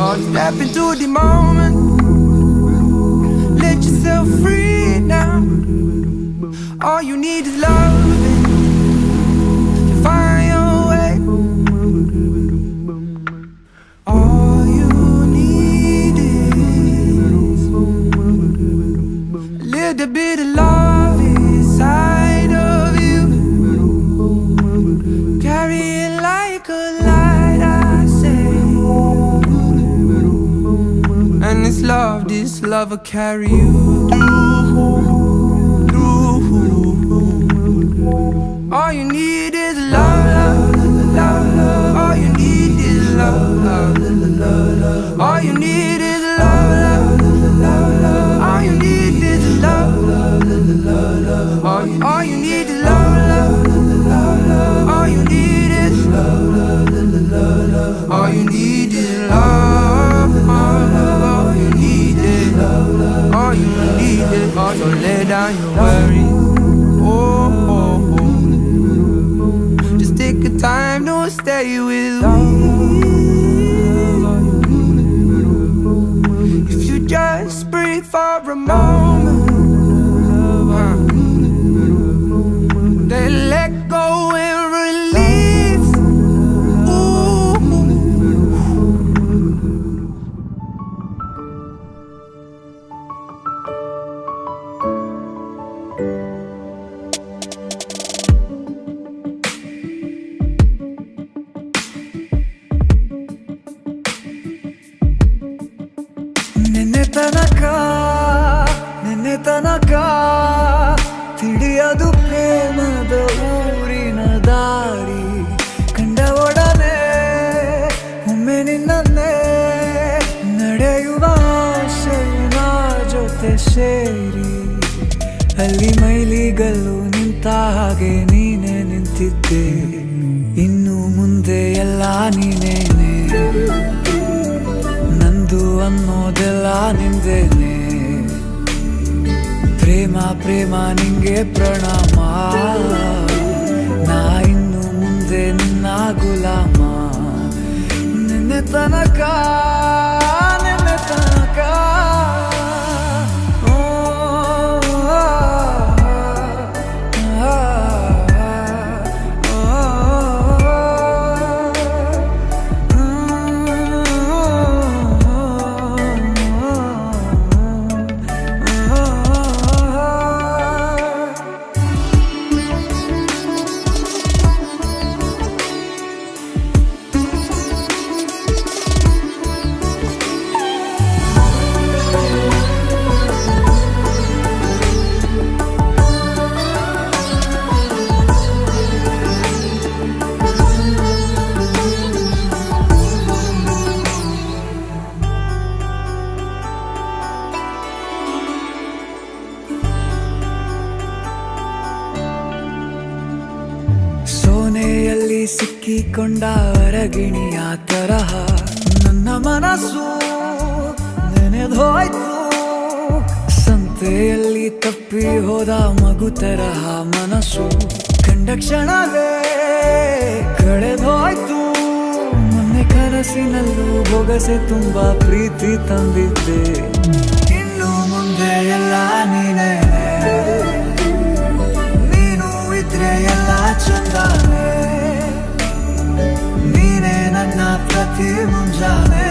Step into the moment, let yourself free now. All you need is love to find your way. All you need is a little bit of love inside of you. Carry it like a light, I say. And this love will carry you through. All you need is love, love, love. All you need is love, love. All you need is love, love, love. All you need is love, love. All you need is love, love. All you need is love, love. All you need is love, all you need is love. All you need is love. So lay down your worries. Just take the time to stay with me. If you just breathe for a moment, then let go and release. ನಿನ್ನೆ ತನಕ ತಿಳಿಯದು ಪ್ರೇಮದ ಊರಿನ ದಾರಿ. ಕಂಡ ಒಡನೆ ಒಮ್ಮೆ ನಿನ್ನೇ ನಡೆಯುವ ಆಸೆಯ ಜೊತೆ ಸೇರಿ, ಅಲ್ಲಿ ಮೈಲಿಗಲ್ಲು ನಿಂತ ಹಾಗೆ ನೀನೆ ನಿಂತಿದ್ದೆ. ಇನ್ನು ಮುಂದೆ ಎಲ್ಲ ನೀನೇನೆ, ನಂದು ಅನ್ನೋದೆಲ್ಲ ನಿಂದೇನೆ. ಪ್ರೇಮ ಪ್ರೇಮ ನಿಂಗೆ ಪ್ರಣಾಮ, ನಾ ಇನ್ನು ಮುಂದೆ ನಿನ್ನ ಗುಲಾಮ. ನಿನ್ನೆ ತನಕ ಸೋನೆಯಲ್ಲಿ ಸಿಕ್ಕಿಕೊಂಡ ಅರಗಿಣಿಯ ತರಹ ನನ್ನ ಮನಸ್ಸು ನೆನೆದೋಯ್ತು. ಸಂತೆಯಲ್ಲಿ ತಪ್ಪಿ ಹೋದ ಮಗು ತರಹ ಮನಸ್ಸು ಕಂಡ ಕ್ಷಣವೇ ಕಳೆದೋಯ್ತು. ಮೊನ್ನೆ ಕನಸಿನಲ್ಲೂ ಬೊಗಸೆ ತುಂಬಾ ಪ್ರೀತಿ ತಂದಿದ್ದೆ. ಇನ್ನು ಮುಂದೆ ಎಲ್ಲ ನೀನೇ, ನೀನು ಇದ್ರೆ ಎಲ್ಲ ಚಂದಾನೆ. ನೀನೇ ನನ್ನ ಪ್ರತಿ ಮುಂಜಾನೆ.